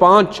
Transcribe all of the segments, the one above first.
5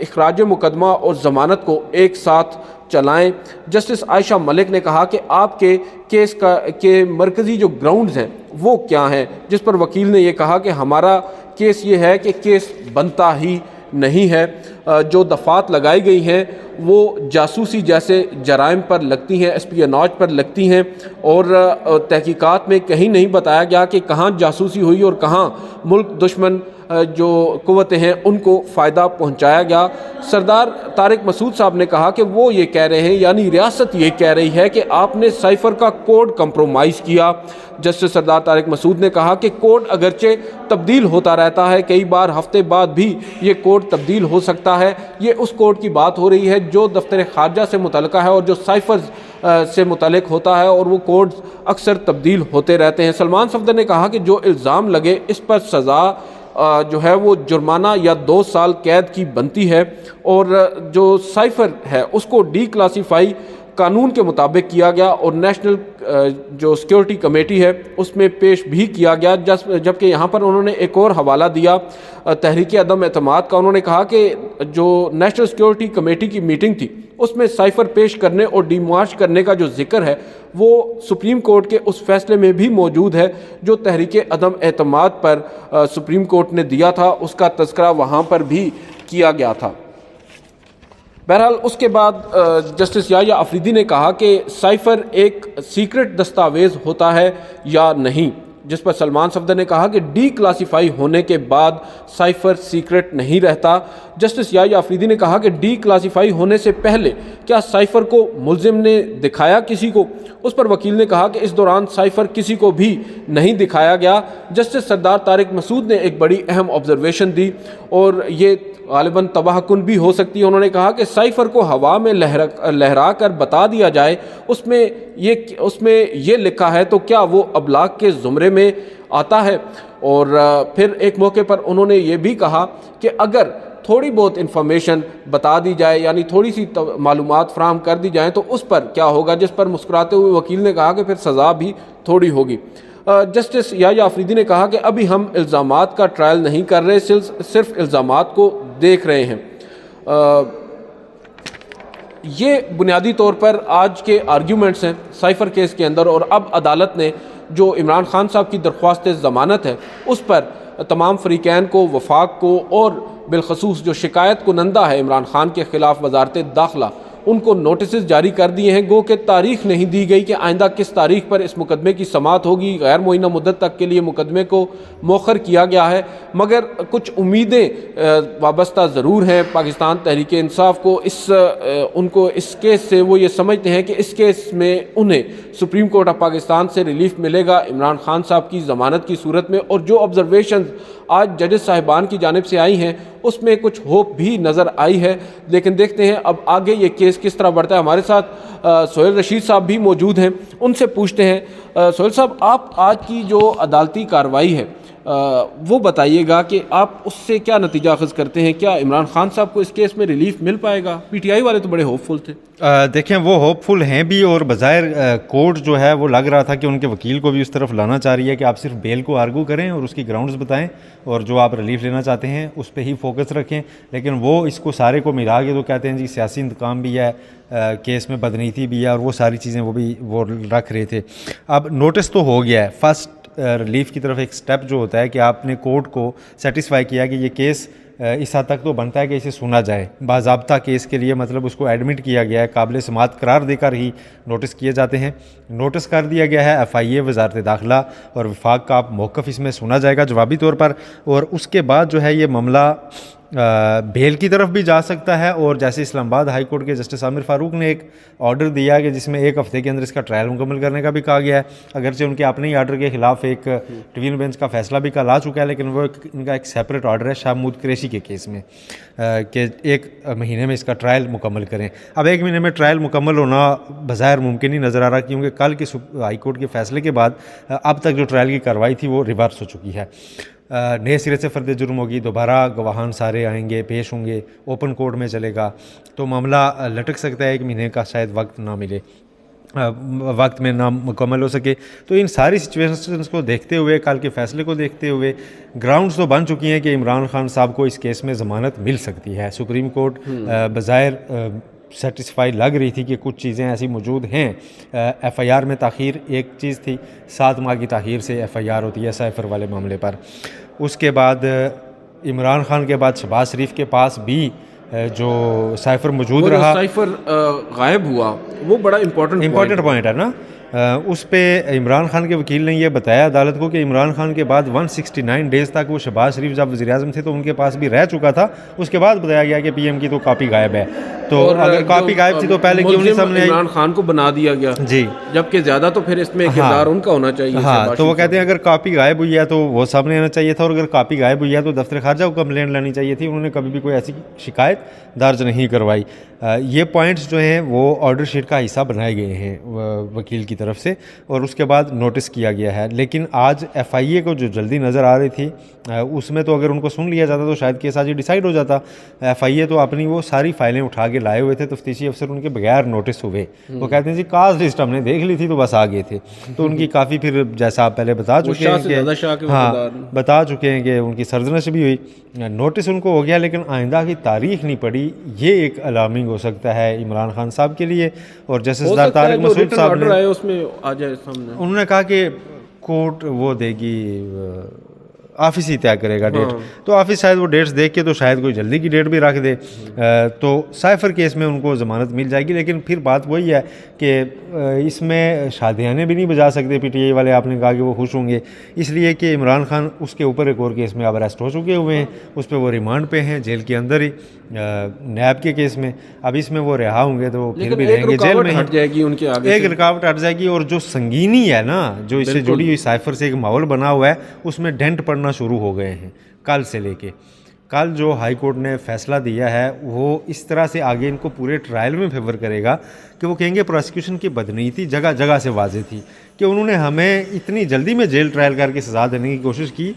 اخراج مقدمہ اور ضمانت کو ایک ساتھ چلائیں۔ جسٹس عائشہ ملک نے کہا کہ آپ کے کیس کے مرکزی جو گراؤنڈز ہیں وہ کیا ہیں، جس پر وکیل نے یہ کہا کہ ہمارا کیس یہ ہے کہ کیس بنتا ہی نہیں ہے، جو دفعات لگائی گئی ہیں وہ جاسوسی جیسے جرائم پر لگتی ہیں، اسپیوناج پر لگتی ہیں، اور تحقیقات میں کہیں نہیں بتایا گیا کہ کہاں جاسوسی ہوئی اور کہاں ملک دشمن جو قوتیں ہیں ان کو فائدہ پہنچایا گیا۔ سردار طارق مسعود صاحب نے کہا کہ وہ یہ کہہ رہے ہیں، یعنی ریاست یہ کہہ رہی ہے کہ آپ نے سائفر کا کوڈ کمپرومائز کیا۔ جسٹس سردار طارق مسعود نے کہا کہ کوڈ اگرچہ تبدیل ہوتا رہتا ہے، کئی بار ہفتے بعد بھی یہ کوڈ تبدیل ہو سکتا ہے، یہ اس کوڈ کی بات ہو رہی ہے جو دفتر خارجہ سے متعلقہ ہے اور جو سائفر سے متعلق ہوتا ہے، اور وہ کوڈز اکثر تبدیل ہوتے رہتے ہیں۔ سلمان صفدر نے کہا کہ جو الزام لگے اس پر سزا جو ہے وہ جرمانہ یا 2 سال قید کی بنتی ہے، اور جو سائفر ہے اس کو ڈی کلاسیفائی قانون کے مطابق کیا گیا اور نیشنل جو سیکیورٹی کمیٹی ہے اس میں پیش بھی کیا گیا، جبکہ یہاں پر انہوں نے ایک اور حوالہ دیا تحریک عدم اعتماد کا۔ انہوں نے کہا کہ جو نیشنل سیکیورٹی کمیٹی کی میٹنگ تھی اس میں سائفر پیش کرنے اور ڈیمارش کرنے کا جو ذکر ہے وہ سپریم کورٹ کے اس فیصلے میں بھی موجود ہے جو تحریک عدم اعتماد پر سپریم کورٹ نے دیا تھا، اس کا تذکرہ وہاں پر بھی کیا گیا تھا۔ بہرحال اس کے بعد جسٹس یحییٰ آفریدی نے کہا کہ سائفر ایک سیکرٹ دستاویز ہوتا ہے یا نہیں، جس پر سلمان صفدر نے کہا کہ ڈی کلاسیفائی ہونے کے بعد سائفر سیکرٹ نہیں رہتا۔ جسٹس یحییٰ آفریدی نے کہا کہ ڈی کلاسیفائی ہونے سے پہلے کیا سائفر کو ملزم نے دکھایا کسی کو؟ اس پر وکیل نے کہا کہ اس دوران سائفر کسی کو بھی نہیں دکھایا گیا۔ جسٹس سردار طارق مسعود نے ایک بڑی اہم آبزرویشن دی اور یہ غالباً تباہ کن بھی ہو سکتی ہے۔ انہوں نے کہا کہ سائفر کو ہوا میں لہرا کر بتا دیا جائے اس میں یہ لکھا ہے تو کیا وہ ابلاغ کے زمرے میں آتا ہے؟ اور پھر ایک موقع پر انہوں نے یہ بھی کہا کہ اگر تھوڑی بہت انفارمیشن بتا دی جائے، یعنی تھوڑی سی معلومات فراہم کر دی جائیں تو اس پر کیا ہوگا، جس پر مسکراتے ہوئے وکیل نے کہا کہ پھر سزا بھی تھوڑی ہوگی۔ جسٹس یحییٰ آفریدی نے کہا کہ ابھی ہم الزامات کا ٹرائل نہیں کر رہے، صرف الزامات کو دیکھ رہے ہیں۔ یہ بنیادی طور پر آج کے آرگیومنٹس ہیں سائفر کیس کے اندر، اور اب عدالت نے جو عمران خان صاحب کی درخواست ضمانت ہے اس پر تمام فریقین کو، وفاق کو اور بالخصوص جو شکایت کنندہ ہے عمران خان کے خلاف وزارت داخلہ، ان کو نوٹسز جاری کر دیے ہیں، گو کہ تاریخ نہیں دی گئی کہ آئندہ کس تاریخ پر اس مقدمے کی سماعت ہوگی۔ غیر معینہ مدت تک کے لیے مقدمے کو مؤخر کیا گیا ہے، مگر کچھ امیدیں وابستہ ضرور ہیں پاکستان تحریک انصاف کو۔ ان کو اس کیس سے وہ یہ سمجھتے ہیں کہ اس کیس میں انہیں سپریم کورٹ آف پاکستان سے ریلیف ملے گا عمران خان صاحب کی ضمانت کی صورت میں، اور جو آبزرویشنز آج ججز صاحبان کی جانب سے آئی ہیں اس میں کچھ ہوپ بھی نظر آئی ہے، لیکن دیکھتے ہیں اب آگے یہ کیس کس طرح بڑھتا ہے۔ ہمارے ساتھ سہیل رشید صاحب بھی موجود ہیں، ان سے پوچھتے ہیں۔ سہیل صاحب، آپ آج کی جو عدالتی کارروائی ہے وہ بتائیے گا کہ آپ اس سے کیا نتیجہ اخذ کرتے ہیں؟ کیا عمران خان صاحب کو اس کیس میں ریلیف مل پائے گا؟ پی ٹی آئی والے تو بڑے ہوپ فل تھے۔ دیکھیں، وہ ہوپ فل ہیں بھی، اور بظاہر کورٹ جو ہے وہ لگ رہا تھا کہ ان کے وکیل کو بھی اس طرف لانا چاہ رہی ہے کہ آپ صرف بیل کو آرگو کریں اور اس کی گراؤنڈز بتائیں، اور جو آپ ریلیف لینا چاہتے ہیں اس پہ ہی فوکس رکھیں، لیکن وہ اس کو سارے کو ملا کے تو کہتے ہیں جی سیاسی انتقام بھی ہے، کیس میں بدنیتی بھی ہے، اور وہ ساری چیزیں وہ رکھ رہے تھے۔ اب نوٹس تو ہو گیا ہے، فرسٹ ریلیف کی طرف ایک سٹیپ جو ہوتا ہے کہ آپ نے کورٹ کو سیٹسفائی کیا کہ یہ کیس اس حد تک تو بنتا ہے کہ اسے سنا جائے، باضابطہ کیس کے لیے مطلب اس کو ایڈمٹ کیا گیا ہے، قابل سماعت قرار دے کر ہی نوٹس کیے جاتے ہیں۔ نوٹس کر دیا گیا ہے، ایف آئی اے، وزارت داخلہ اور وفاق کا موقف اس میں سنا جائے گا جوابی طور پر، اور اس کے بعد جو ہے یہ معاملہ بیل کی طرف بھی جا سکتا ہے، اور جیسے اسلام آباد ہائی کورٹ کے جسٹس عامر فاروق نے ایک آرڈر دیا کہ جس میں 1 ہفتے کے اندر اس کا ٹرائل مکمل کرنے کا بھی کہا گیا ہے، اگرچہ ان کے اپنے ہی آرڈر کے خلاف ایک ڈویژن بینچ کا فیصلہ بھی کل آ چکا ہے، لیکن وہ ان کا ایک سیپریٹ آرڈر ہے شاہ محمود قریشی کے کیس میں کہ 1 مہینے میں اس کا ٹرائل مکمل کریں۔ اب 1 مہینے میں ٹرائل مکمل ہونا بظاہر ممکن ہی نظر آ رہا، کیونکہ کل کے ہائی کورٹ کے فیصلے کے بعد اب تک جو ٹرائل کی کارروائی تھی وہ ریورس ہو چکی ہے، نئے سرے سے فرد جرم ہوگی، دوبارہ گواہان سارے آئیں گے، پیش ہوں گے، اوپن کورٹ میں چلے گا، تو معاملہ لٹک سکتا ہے، 1 مہینے کا شاید وقت نہ ملے۔ وقت میں نہ مکمل ہو سکے. تو ان ساری سچویشنز کو دیکھتے ہوئے، کل کے فیصلے کو دیکھتے ہوئے گراؤنڈز تو بن چکی ہیں کہ عمران خان صاحب کو اس کیس میں ضمانت مل سکتی ہے. سپریم کورٹ بظاہر سیٹسفائی لگ رہی تھی کہ کچھ چیزیں ایسی موجود ہیں. ایف آئی آر میں تاخیر ایک چیز تھی، 7 ماہ کی تاخیر سے ایف آئی آر ہوتی ہے سائفر والے معاملے پر. اس کے بعد عمران خان کے بعد شہباز شریف کے پاس بھی جو سائفر موجود رہا، سائفر غائب ہوا، وہ بڑا امپورٹنٹ پوائنٹ ہے نا. اس پہ عمران خان کے وکیل نے یہ بتایا عدالت کو کہ عمران خان کے بعد 169 ڈیز تک وہ شہباز شریف جب وزیر اعظم تھے تو ان کے پاس بھی رہ چکا تھا. اس کے بعد بتایا گیا کہ پی ایم کی تو کاپی غائب ہے. تو اگر کاپی غائب تھی تو پہلے کیوں نہیں سامنے آئی؟ عمران خان کو بنا دیا گیا جی، جبکہ زیادہ تو پھر اس میں کردار ان کا ہونا چاہیے. ہاں، تو وہ کہتے ہیں اگر کاپی غائب ہوئی ہے تو وہ سامنے آنا چاہیے تھا، اور اگر کاپی غائب ہوئی ہے تو دفتر خارجہ کو کمپلین لانی چاہیے تھی. انہوں نے کبھی بھی کوئی ایسی شکایت درج نہیں کروائی. یہ پوائنٹس جو ہیں وہ آرڈر شیٹ کا حصہ بنائے گئے ہیں وکیل کی طرف سے، اور اس کے بعد نوٹس کیا گیا ہے. لیکن آج ایف آئی اے کو جو جلدی نظر آ رہی تھی اس میں تو اگر ان کو سن لیا جاتا تو شاید کیس آج ہی ڈیسائیڈ ہو جاتا. ایف آئی اے تو اپنی وہ ساری فائلیں اٹھا کے لائے ہوئے تھے، تفتیشی افسر ان کے بغیر نوٹس ہوئے. وہ کہتے ہیں جی کاز لسٹ ہم نے دیکھ لی تھی تو بس آ گئے تھے. تو ان کی کافی پھر جیسا آپ پہلے بتا چکے ہیں کہ بتا چکے ہیں کہ ان کی سرزنش بھی ہوئی، نوٹس ان کو ہو گیا، لیکن آئندہ کی تاریخ نہیں پڑی. یہ ایک الارمنگ ہو سکتا ہے عمران خان صاحب کے لیے. اور جیسے سردار طارق مسعود صاحب نے انہوں نے کہا کہ کورٹ وہ دے گی، آفس ہی طے کرے گا ڈیٹ. تو آفس شاید وہ ڈیٹس دیکھ کے تو شاید کوئی جلدی کی ڈیٹ بھی رکھ دے. تو سائفر کیس میں ان کو ضمانت مل جائے گی. لیکن پھر بات وہی ہے کہ اس میں شادیانے بھی نہیں بجا سکتے پی ٹی آئی والے. آپ نے کہا کہ وہ خوش ہوں گے اس لیے کہ عمران خان اس کے اوپر ایک اور کیس میں اب اریسٹ ہو چکے ہوئے ہیں. اس پہ وہ ریمانڈ پہ ہیں جیل کے اندر ہی، نیب کے کیس میں. اب اس میں وہ رہا ہوں گے تو پھر بھی رہیں گے جیل میں. ایک رکاوٹ ہٹ جائے گی، اور جو سنگینی ہے نا جو اس سے جڑی ہوئی سائفر سے ایک ماحول بنا ہوا ہے اس میں ڈینٹ پڑنا شروع ہو گئے ہیں کل سے لے کے. کل جو ہائی کورٹ نے فیصلہ دیا ہے وہ اس طرح سے آگے ان کو پورے ٹرائل میں فیور کرے گا کہ وہ کہیں گے پروسیکیوشن کی بدنیتی جگہ جگہ سے واضح تھی کہ انہوں نے ہمیں اتنی جلدی میں جیل ٹرائل کر کے سزا دینے کی کوشش کی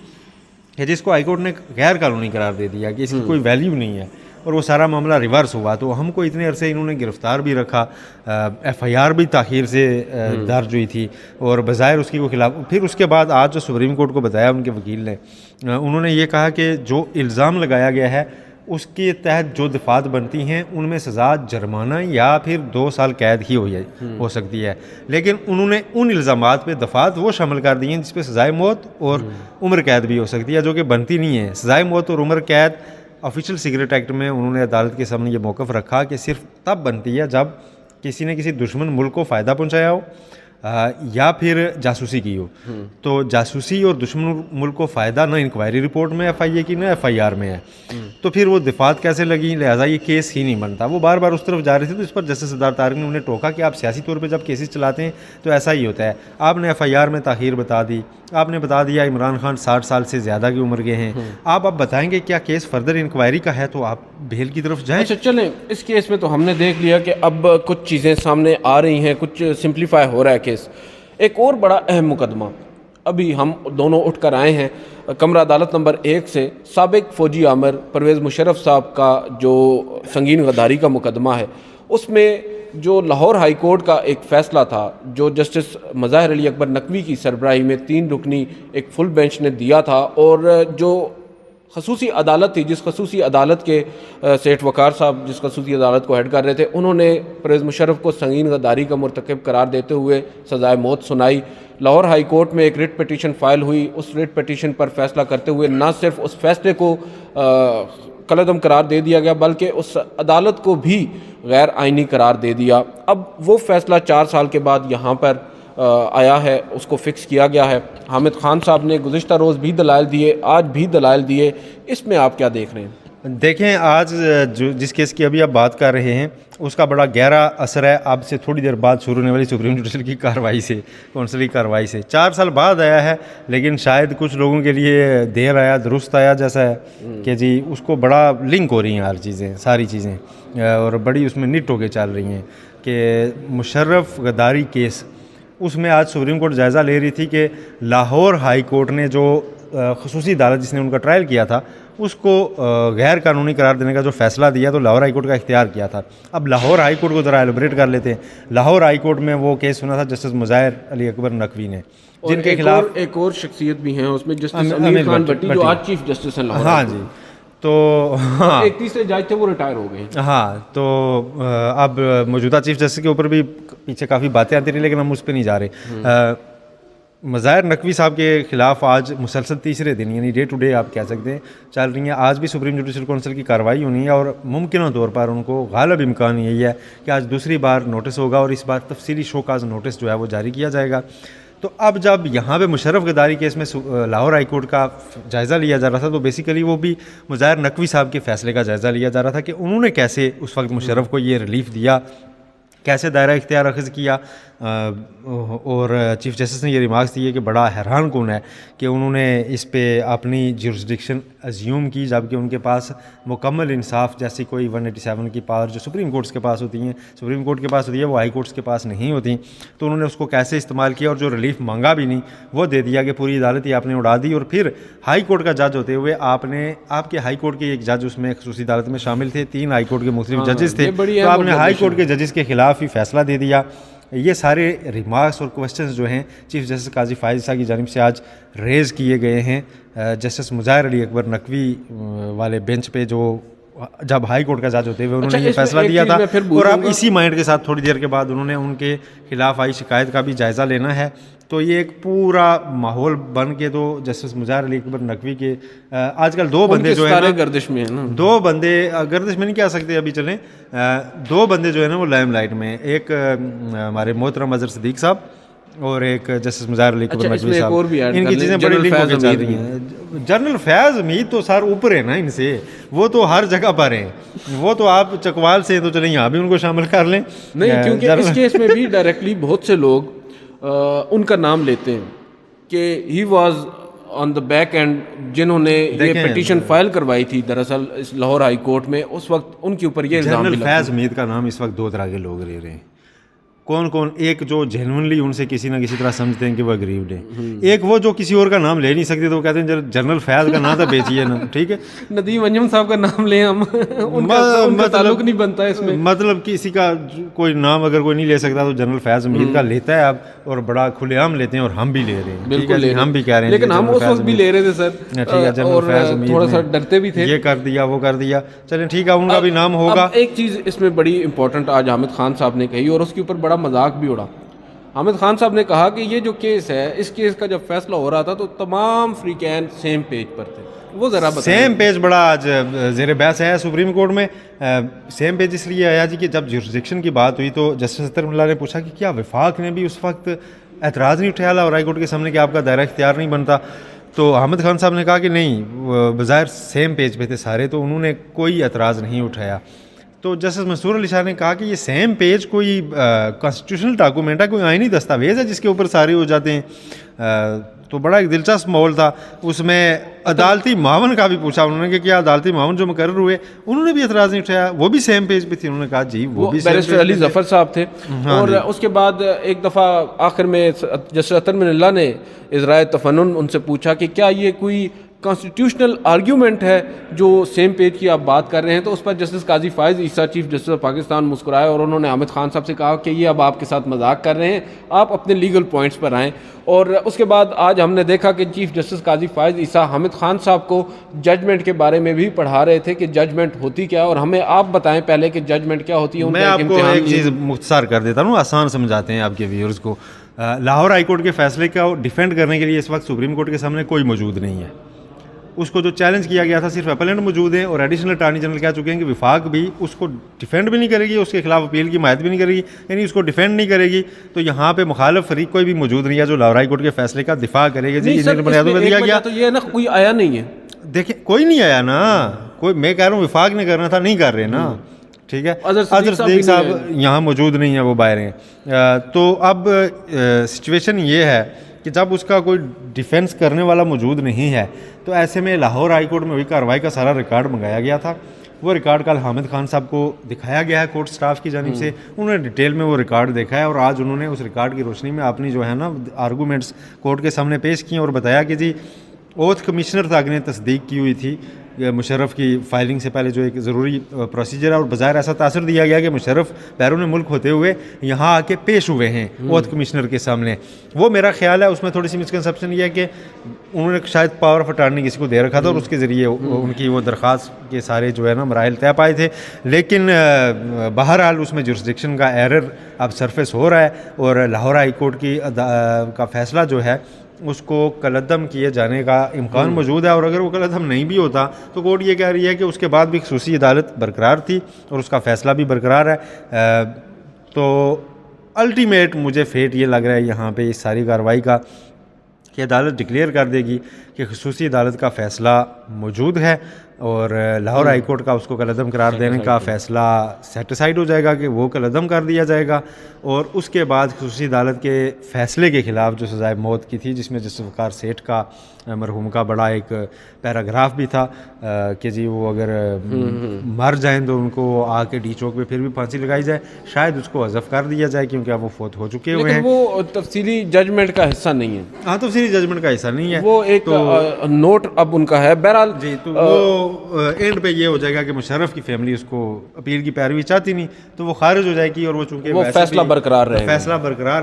کہ جس کو ہائی کورٹ نے غیر قانونی قرار دے دیا کہ اس کی کوئی ویلیو نہیں ہے، اور وہ سارا معاملہ ریورس ہوا. تو ہم کو اتنے عرصے انہوں نے گرفتار بھی رکھا، ایف آئی آر بھی تاخیر سے درج ہوئی تھی، اور بظاہر اس کی وہ خلاف. پھر اس کے بعد آج جو سپریم کورٹ کو بتایا ان کے وکیل نے، انہوں نے یہ کہا کہ جو الزام لگایا گیا ہے اس کے تحت جو دفعات بنتی ہیں ان میں سزا جرمانہ یا پھر 2 سال قید ہی ہو سکتی ہے. لیکن انہوں نے ان الزامات پہ دفعات وہ شامل کر دی ہیں جس پہ سزائے موت اور عمر قید بھی ہو سکتی ہے، جو کہ بنتی نہیں ہے. سزائے موت اور عمر قید آفیشیل سگریٹ ایکٹ میں انہوں نے عدالت کے سامنے یہ موقف رکھا کہ صرف تب بنتی ہے جب کسی نے کسی دشمن ملک کو فائدہ پہنچایا ہو یا پھر جاسوسی کی ہو. تو جاسوسی اور دشمن ملک کو فائدہ نہ انکوائری رپورٹ میں ایف آئی اے کی نہ ایف آئی آر میں ہے. تو پھر وہ دفعات کیسے لگیں؟ لہٰذا یہ کیس ہی نہیں بنتا. وہ بار بار اس طرف جا رہے تھے. تو اس پر جسٹس سردار طارق نے انہیں ٹوکا کہ آپ سیاسی طور پہ جب کیسز چلاتے ہیں تو ایسا ہی ہوتا ہے. آپ نے ایف آئی آر میں تاخیر بتا دی، آپ نے بتا دیا عمران خان 60 سال سے زیادہ کی عمر کے ہیں. آپ اب بتائیں گے کیا کیس فردر انکوائری کا ہے تو آپ بیل کی طرف جائیں. اچھا چلیں، اس کیس میں تو ہم نے دیکھ لیا کہ اب کچھ چیزیں سامنے آ رہی ہیں، کچھ سمپلیفائی ہو رہا ہے کیس. ایک اور بڑا اہم مقدمہ ابھی ہم دونوں اٹھ کر آئے ہیں کمرہ عدالت نمبر 1 سے. سابق فوجی آمر پرویز مشرف صاحب کا جو سنگین غداری کا مقدمہ ہے، اس میں جو لاہور ہائی کورٹ کا ایک فیصلہ تھا جو جسٹس مظاہر علی اکبر نقوی کی سربراہی میں 3 رکنی ایک فل بینچ نے دیا تھا، اور جو خصوصی عدالت تھی، جس خصوصی عدالت کے سیٹھ وقار صاحب جس خصوصی عدالت کو ہیڈ کر رہے تھے، انہوں نے پرویز مشرف کو سنگین غداری کا مرتکب قرار دیتے ہوئے سزائے موت سنائی. لاہور ہائی کورٹ میں ایک ریٹ پٹیشن فائل ہوئی. اس ریٹ پٹیشن پر فیصلہ کرتے ہوئے نہ صرف اس فیصلے کو کالعدم قرار دے دیا گیا بلکہ اس عدالت کو بھی غیر آئینی قرار دے دیا. اب وہ فیصلہ 4 سال کے بعد یہاں پر آیا ہے، اس کو فکس کیا گیا ہے. حامد خان صاحب نے گزشتہ روز بھی دلائل دیے، آج بھی دلائل دیے. اس میں آپ کیا دیکھ رہے ہیں؟ دیکھیں، آج جس کیس کی ابھی آپ بات کر رہے ہیں اس کا بڑا گہرا اثر ہے اب سے تھوڑی دیر بعد شروع ہونے والی سپریم جوڈیشل کی کارروائی سے، کونسل کی کارروائی سے. 4 سال بعد آیا ہے، لیکن شاید کچھ لوگوں کے لیے دیر آیا درست آیا جیسا ہے کہ جی اس کو بڑا لنک ہو رہی ہیں ہر چیزیں، ساری چیزیں، اور بڑی اس میں نٹ ہو کے چل رہی ہیں کہ مشرف غداری کیس. اس میں آج سپریم کورٹ جائزہ لے رہی تھی کہ لاہور ہائی کورٹ نے جو خصوصی عدالت جس نے ان کا ٹرائل کیا تھا اس کو غیر قانونی قرار دینے کا جو فیصلہ دیا تو لاہور ہائی کورٹ کا اختیار کیا تھا. اب لاہور ہائی کورٹ کو ذرا ایلوبریٹ کر لیتے ہیں. لاہور ہائی کورٹ میں وہ کیس سنا تھا جسٹس مظاہر علی اکبر نقوی نے, جن کے خلاف ایک اور شخصیت بھی ہیں اس میں, جسٹس امیر خان بھٹی جو آج چیف جسٹس ہیں لاہور. ہاں جی, تو ہاں ایک تیسرے جج تھے وہ ریٹائر ہو گئے. ہاں, تو اب موجودہ چیف جسٹس کے اوپر بھی پیچھے کافی باتیں آتی رہی لیکن ہم اس پہ نہیں جا رہے. مظاہر نقوی صاحب کے خلاف آج مسلسل تیسرے دن یعنی ڈے ٹو ڈے آپ کہہ سکتے ہیں چل رہی ہیں. آج بھی سپریم جوڈیشل کونسل کی کارروائی ہونی ہے اور ممکنہ طور پر ان کو غالب امکان یہی ہے کہ آج دوسری بار نوٹس ہوگا اور اس بار تفصیلی شوکاز نوٹس جو ہے وہ جاری کیا جائے گا. تو اب جب یہاں پہ مشرف غداری کیس میں لاہور ہائی کورٹ کا جائزہ لیا جا رہا تھا تو بیسیکلی وہ بھی مظاہر نقوی صاحب کے فیصلے کا جائزہ لیا جا رہا تھا کہ انہوں نے کیسے اس وقت مشرف کو یہ ریلیف دیا, کیسے دائرہ اختیار اخذ کیا. اور چیف جسٹس نے یہ ریمارکس دیے کہ بڑا حیران کن ہے کہ انہوں نے اس پہ اپنی جورسڈکشن ازیوم کی جبکہ ان کے پاس مکمل انصاف جیسی کوئی 187 کی پاور جو سپریم کورٹس کے پاس ہوتی ہیں, سپریم کورٹ کے پاس ہوتی ہے, وہ ہائی کورٹس کے پاس نہیں ہوتی. تو انہوں نے اس کو کیسے استعمال کیا اور جو ریلیف مانگا بھی نہیں وہ دے دیا کہ پوری عدالت ہی آپ نے اڑا دی. اور پھر ہائی کورٹ کا جج ہوتے ہوئے آپ کے ہائی کورٹ کے ایک جج اس میں خصوصی عدالت میں شامل تھے, 3 ہائی کورٹ کے مختلف ججز تھے, تو آپ نے ہائی کورٹ کے ججز کے خلاف ہی فیصلہ دے دیا. یہ سارے ریمارکس اور کوسچنز جو ہیں چیف جسٹس قاضی فائز عیسیٰ کی جانب سے آج ریز کیے گئے ہیں جسٹس مظاہر علی اکبر نقوی والے بینچ پہ جو جب ہائی کورٹ کا جج ہوتے ہوئے انہوں نے یہ فیصلہ دیا تھا. اور اب اسی مائنڈ کے ساتھ تھوڑی دیر کے بعد انہوں نے ان کے خلاف آئی شکایت کا بھی جائزہ لینا ہے. تو یہ ایک پورا ماحول بن کے تو جسٹس مظاہر علی اکبر نقوی کے آج کل 2 بندے جو ہیں گردش میں ہیں نا, 2 بندے گردش میں نہیں کہہ سکتے ابھی چلیں, 2 بندے جو ہیں نا وہ لائم لائٹ میں, ایک ہمارے محترم اظہر صدیق صاحب اور ایک جسٹس مظاہر علی اکبر نقوی صاحب. ان کی چیزیں بڑی لنک ہو کے چل رہی ہیں. جنرل فیض امید تو سر اوپر ہے نا ان سے, وہ تو ہر جگہ پر ہیں, وہ تو آپ چکوال سے تو چلیں یہاں بھی ان کو شامل کر لیں. نہیں, کیونکہ اس کیس میں بھی ڈائریکٹلی بہت سے لوگ ان کا نام لیتے ہیں کہ he was on the back and, جنہوں نے یہ پٹیشن فائل کروائی تھی دراصل اس لاہور ہائی کورٹ میں, اس وقت ان کے اوپر یہ الزام. جنرل فیض امید کا نام اس وقت 2 طرح کے لوگ لے رہے ہیں. کون کون؟ ایک جو جینونلی ان سے کسی نہ کسی طرح سمجھتے ہیں کہ وہ اگریوڈ ہیں, ایک وہ جو کسی اور کا نام لے نہیں سکتے تو وہ کہتے ہیں جنرل فیض کا نام تو بیچیے نا. ٹھیک ہے, ندیم انجم صاحب کا نام لیں ہم, ان کا تعلق نہیں بنتا ہے اس میں. مطلب کسی کا کوئی نام اگر کوئی نہیں لے سکتا تو جنرل فیض امید کا لیتا ہے اب, اور بڑا کھلے عام لیتے ہیں اور ہم بھی لے رہے ہیں. بالکل ہم بھی کہہ رہے ہیں لیکن ہم اس وقت بھی لے رہے تھے سر, اور تھوڑا سا ڈرتے بھی تھے, یہ کر دیا وہ کر دیا. چلیں ٹھیک ہے, ان کا بھی نام ہوگا. ایک چیز اس میں بڑی امپورٹنٹ آج حامد خان صاحب نے کہی اور اس کے اوپر بڑا مذاق بھی اڑا. حامد خان صاحب نے کہا کہ یہ جو کیس ہے, اس کیس کا جب فیصلہ ہو رہا تھا تو تمام فریقین سیم پیج پر تھے. وہ ذرا بتائیں. سیم پیج بڑا آج زیر بحث ہے سپریم کورٹ میں. سیم پیج اس لیے آیا جی کہ جب جورسڈکشن کی بات ہوئی تو جسٹس اطہر اللہ نے پوچھا کہ کیا وفاق نے بھی اس وقت اعتراض نہیں اٹھایا لاہور ہائی کورٹ کے سامنے کہ آپ کا دائرہ اختیار نہیں بنتا؟ تو حامد خان صاحب نے کہا کہ نہیں, بظاہر سیم پیج پہ تھے سارے, تو انہوں نے کوئی اعتراض نہیں اٹھایا. تو جسٹس منصور علی شاہ نے کہا کہ یہ سیم پیج کوئی کانسٹیٹیوشنل ڈاکومنٹ ہے, کوئی آئینی دستاویز ہے جس کے اوپر سارے ہو جاتے ہیں. تو بڑا ایک دلچسپ ماحول تھا اس میں. عدالتی معاون کا بھی پوچھا انہوں نے کہ کیا عدالتی معاون جو مقرر ہوئے انہوں نے بھی اعتراض نہیں اٹھایا, وہ بھی سیم پیج پہ تھے. انہوں نے کہا جی وہ بھی بیرسٹر علی ظفر صاحب تھے. اور اس کے بعد ایک دفعہ آخر میں جسٹس اطہر من اللہ نے اظہار تفنن ان سے پوچھا کہ کیا یہ کوئی کانسٹیٹیوشنل آرگیومنٹ ہے جو سیم پیج کی آپ بات کر رہے ہیں؟ تو اس پر justice Qazi Faez Isa chief justice of Pakistan مسکرائے اور انہوں نے حامد خان صاحب سے کہا کہ یہ اب آپ کے ساتھ مذاق کر رہے ہیں, آپ اپنے لیگل پوائنٹس پر آئیں. اور اس کے بعد آج ہم نے دیکھا کہ چیف جسٹس قاضی فائز عیسیٰ حامد خان صاحب کو ججمنٹ کے بارے میں بھی پڑھا رہے تھے کہ ججمنٹ ہوتی کیا, اور ہمیں آپ بتائیں پہلے کہ ججمنٹ کیا ہوتی ہے. میں آپ کو ایک چیز مختصر کر دیتا ہوں, آسان سمجھاتے ہیں آپ کے ویورز کو. لاہور ہائی کورٹ کے فیصلے کا ڈیفینڈ کرنے کے لیے اس وقت سپریم کورٹ کے سامنے کوئی موجود نہیں ہے. اس کو جو چیلنج کیا گیا تھا صرف اپیلنٹ موجود ہیں, اور ایڈیشنل اٹارنی جنرل کہہ چکے ہیں کہ وفاق بھی اس کو ڈیفینڈ بھی نہیں کرے گی, اس کے خلاف اپیل کی حمایت بھی نہیں کرے گی, یعنی اس کو ڈیفینڈ نہیں کرے گی. تو یہاں پہ مخالف فریق کوئی بھی موجود نہیں ہے جو لاہور ہائی کورٹ کے فیصلے کا دفاع کرے گا. جی ان بنیادوں پہ دیا گیا. تو یہ نا کوئی آیا نہیں ہے. دیکھیں کوئی نہیں آیا نا, کوئی, میں کہہ رہا ہوں وفاق نے کرنا تھا, نہیں کر رہے نا. ٹھیک ہے, اظہر صدیق صاحب یہاں موجود نہیں ہیں, وہ باہر ہیں. تو اب سچویشن یہ ہے کہ جب اس کا کوئی ڈیفینس کرنے والا موجود نہیں ہے تو ایسے میں لاہور ہائی کورٹ میں ہوئی کارروائی کا سارا ریکارڈ منگایا گیا تھا. وہ ریکارڈ کل حامد خان صاحب کو دکھایا گیا ہے کورٹ سٹاف کی جانب سے. انہوں نے ڈیٹیل میں وہ ریکارڈ دیکھا ہے اور آج انہوں نے اس ریکارڈ کی روشنی میں اپنی جو ہے نا آرگومنٹس کورٹ کے سامنے پیش کیے اور بتایا کہ جی اوتھ کمشنر تک نے تصدیق کی ہوئی تھی مشرف کی فائلنگ سے پہلے، جو ایک ضروری پروسیجر ہے، اور بظاہر ایسا تاثر دیا گیا کہ مشرف بیرون ملک ہوتے ہوئے یہاں آ کے پیش ہوئے ہیں اوتھ کمشنر کے سامنے. وہ میرا خیال ہے اس میں تھوڑی سی مسکنسپشن یہ ہے کہ انہوں نے شاید پاور آف اٹارنی کسی کو دے رکھا تھا اور اس کے ذریعے ان کی وہ درخواست کے سارے جو ہے نا مراحل طے پائے تھے. لیکن بہرحال اس میں جورسڈکشن کا ایرر اب سرفیس ہو رہا ہے، اور لاہور ہائی کورٹ کا فیصلہ جو ہے اس کو کلعدم کیے جانے کا امکان موجود ہے. اور اگر وہ کلعدم نہیں بھی ہوتا تو کورٹ یہ کہہ رہی ہے کہ اس کے بعد بھی خصوصی عدالت برقرار تھی اور اس کا فیصلہ بھی برقرار ہے. تو الٹیمیٹ مجھے فیٹ یہ لگ رہا ہے یہاں پہ اس ساری کارروائی کا کہ عدالت ڈکلیئر کر دے گی کہ خصوصی عدالت کا فیصلہ موجود ہے، اور لاہور ہائی کورٹ کا اس کو کلعدم قرار دینے کا فیصلہ سیٹیسائڈ ہو جائے گا کہ وہ کلعدم کر دیا جائے گا. اور اس کے بعد خصوصی عدالت کے فیصلے کے خلاف جو سزائے موت کی تھی، جس میں جسٹس وقار سیٹھ کا مرحوم کا بڑا ایک پیراگراف بھی تھا کہ جی وہ اگر مر جائیں تو ان کو آ کے ڈی چوک پہ پھر بھی پھانسی لگائی جائے، شاید اس کو حذف کر دیا جائے کیونکہ اب وہ فوت ہو چکے ہوئے ہیں. وہ تفصیلی ججمنٹ کا حصہ نہیں ہے. ہاں، تفصیلی ججمنٹ کا حصہ نہیں ہے، وہ ایک نوٹ اب ان کا ہے. بہرحال جی، تو وہ اینڈ پہ یہ ہو جائے گا کہ مشرف کی فیملی اس کو اپیل کی پیروی چاہتی نہیں تو وہ خارج ہو جائے گی، اور وہ چونکہ وہ فیصلہ برقرار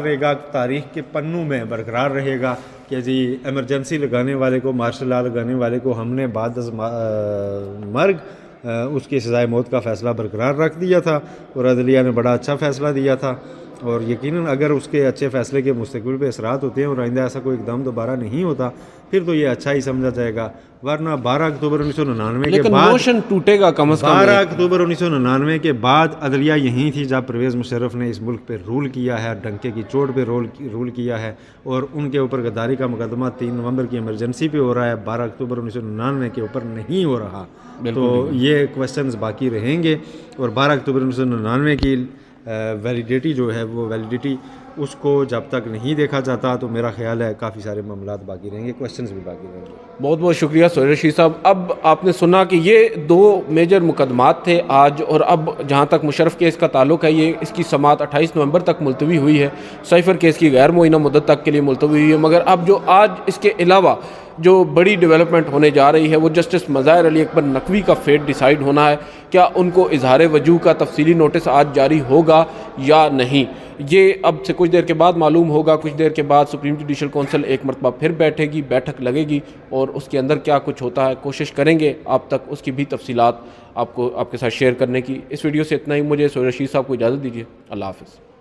رہے گا، تاریخ کے پنوں میں برقرار رہے گا کہ جی ایمرجنسی لگانے والے کو، مارشل لا لگانے والے کو ہم نے بعد از مرگ اس کی سزائے موت کا فیصلہ برقرار رکھ دیا تھا، اور عدلیہ نے بڑا اچھا فیصلہ دیا تھا. اور یقیناً اگر اس کے اچھے فیصلے کے مستقبل پہ اثرات ہوتے ہیں اور آئندہ ایسا کوئی اقدام دوبارہ نہیں ہوتا پھر تو یہ اچھا ہی سمجھا جائے گا. ورنہ 12 اکتوبر 1999 کے بعد موشن ٹوٹے گا کم از کم. 12 اکتوبر 1999 کے بعد عدلیہ یہیں تھی جب پرویز مشرف نے اس ملک پہ رول کیا ہے، ڈنکے کی چوٹ پہ رول کیا ہے، اور ان کے اوپر غداری کا مقدمہ 3 نومبر کی ایمرجنسی پہ ہو رہا ہے، 12 اکتوبر 1999 کے اوپر نہیں ہو رہا. تو یہ کویسچنز باقی رہیں گے، اور 12 اکتوبر 1999 کی ویلیڈیٹی جو ہے وہ ویلیڈیٹی اس کو جب تک نہیں دیکھا جاتا تو میرا خیال ہے کافی سارے معاملات باقی رہیں گے، کویسچنز بھی باقی رہیں گے. بہت بہت شکریہ سہیل رشید صاحب. اب آپ نے سنا کہ یہ 2 میجر مقدمات تھے آج، اور اب جہاں تک مشرف کیس کا تعلق ہے یہ اس کی سماعت 28 نومبر تک ملتوی ہوئی ہے. سائفر کیس کی غیر معینہ مدت تک کے لیے ملتوی ہوئی ہے. مگر اب جو آج اس کے علاوہ جو بڑی ڈیولپمنٹ ہونے جا رہی ہے وہ جسٹس مظاہر علی اکبر نقوی کا فیٹ ڈیسائیڈ ہونا ہے. کیا ان کو اظہار وجوہ کا تفصیلی نوٹس آج جاری ہوگا یا نہیں، یہ اب سے کچھ دیر کے بعد معلوم ہوگا. کچھ دیر کے بعد سپریم جوڈیشل کونسل ایک مرتبہ پھر بیٹھے گی، بیٹھک لگے گی، اور اس کے اندر کیا کچھ ہوتا ہے کوشش کریں گے آپ تک اس کی بھی تفصیلات آپ کے ساتھ شیئر کرنے کی. اس ویڈیو سے اتنا ہی. مجھے سہیل رشید صاحب کو اجازت دیجیے. اللہ حافظ.